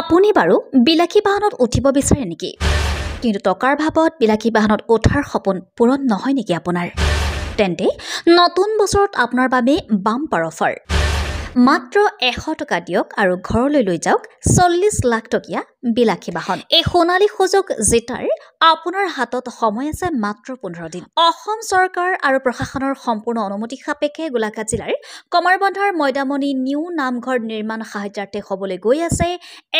আপুনি বাৰু বিলাসী বাহনত উঠিব বিচাৰে নেকি? কিন্তু টকাৰ ভাৱত বিলাসী বাহনত উঠাৰ সপোন পূৰণ নহয় নেকি আপোনাৰ? তেন্তে নতুন বছৰত আপোনাৰ বাবে বাম্পাৰ অফাৰ। মাত্ৰ 100 টকা দিয়ক আৰু ঘৰলৈ লৈ যাওক 40 লাখ টকীয়া বিলাসী বাহন। এই সোণালী সুযোগ জিতাৰ আপোনাৰ হাতত সময় আছে মাত্ৰ 15 দিন। অসম চৰকাৰ আৰু প্ৰশাসনৰ সম্পূৰ্ণ অনুমতি সাপেক্ষে গোলাঘাট জিলাৰ কমাৰবন্ধাৰ মৈদামনী নিউ নামঘৰ নিৰ্মাণ সাহায্যাৰ্থে হ'বলৈ গৈ আছে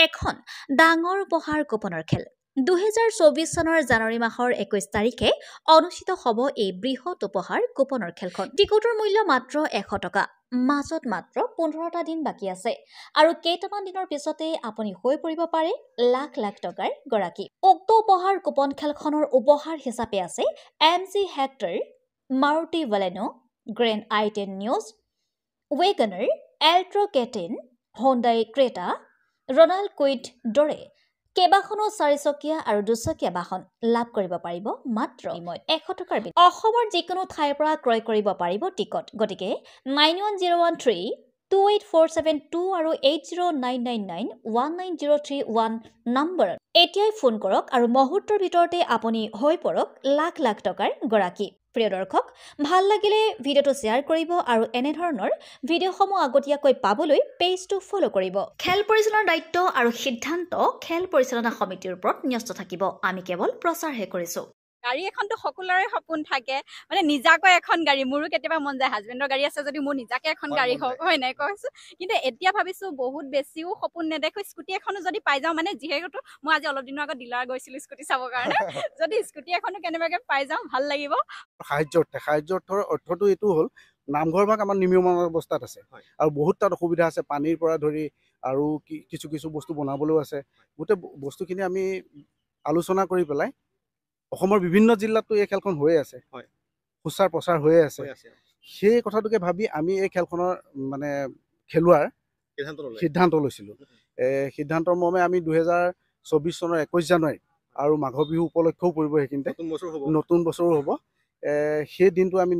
এখন ডাঙৰ উপহাৰ কুপনৰ খেল। 2024 চনৰ জানুৱাৰী মাহৰ 21 তাৰিখে অনুষ্ঠিত হ'ব এই বৃহৎ উপহাৰ কুপনৰ খেলখন। টিকটৰ মূল্য মাত্ৰ 100 টকা। মাজত মাত্ৰ 15টা দিন বাকী আছে আৰু কেইটামান দিনৰ পিছতে আপুনি হৈ পৰিব পাৰে লাখ লাখ টকাৰ গৰাকী। উক্ত উপহাৰ কুপন খেলখনৰ উপহাৰ হিচাপে আছে MG Hector, Maruti Baleno, grand i10 Nios, WagonR, Alto K ten, Hyundai Creta, Renault Kwid দৰে কেইবাখনো চাৰিচকীয়া আৰু দুচকীয়া বাহন লাভ কৰিব পাৰিব মাত্ৰ 100 টকাৰ বিনিময়ত। অসমৰ যিকোনো ঠাইৰ পৰা ক্ৰয় কৰিব পাৰিব টিকট। গতিকে 9101328472 আৰু 8099919031 নম্বৰত এতিয়াই ফোন কৰক আৰু মুহূৰ্তৰ ভিতৰতে আপুনি হৈ পৰক লাখ লাখ টকাৰ গৰাকী। প্ৰিয় দৰ্শক, ভাল লাগিলে ভিডিঅ'টো শ্বেয়াৰ কৰিব আৰু এনেধৰণৰ ভিডিঅ'সমূহ আগতীয়াকৈ পাবলৈ পেজটো ফ'ল' কৰিব। খেল পৰিচালনাৰ দায়িত্ব আৰু সিদ্ধান্ত খেল পৰিচালনা সমিতিৰ ওপৰত ন্যস্ত থাকিব। আমি কেৱল প্ৰচাৰহে কৰিছোঁ। গাড়ী এখনতো সকলোৰে সপোন থাকে, মানে নিজাকৈ এখন গাড়ী। মোৰো কেতিয়াবা মন যায় হাজবেণ্ডৰ গাড়ী আছে যদি মোৰ নিজাকে এখন গাড়ী হওক, হয় নাই কৈছোঁ। কিন্তু এতিয়া ভাবিছোঁ বহুত বেছিও সপোন নেদেখোঁ, স্কুটি এখনো যদি পাই যাওঁ, মানে যিহেতু মই আজি অলপ দিনৰ আগত ডিলাৰ গৈছিলোঁ স্কুটি চাবৰ কাৰণে, যদি স্কুটি এখনো কেনেবাকৈ পাই যাওঁ ভাল লাগিব। সাহায্যৰ অৰ্থটো এইটো হ'ল নামঘৰ ভাগ আমাৰ নিৰ্মীয়মান অৱস্থাত আছে আৰু বহুত তাত অসুবিধা আছে, পানীৰ পৰা ধৰি আৰু কিছু বস্তু বনাবলৈও আছে। গোটেই বস্তুখিনি আমি আলোচনা কৰি পেলাই অসমৰ বিভিন্ন জিলাতো এই খেলখন হৈয়ে আছে, সুচাৰ প্ৰচাৰ হৈয়ে আছে। সেই কথাটোকে ভাবি আমি এই খেলখনৰ মানে খেলুৱাৰ সিদ্ধান্ত লৈছিলোঁ। সিদ্ধান্তৰ মৰ্মে আমি 2024 চনৰ 21 জানুৱাৰী আৰু মাঘৰ বিহু উপলক্ষেও পৰিব, সেইখিনিতে নতুন বছৰো হ'ব। সেই দিনটো আমি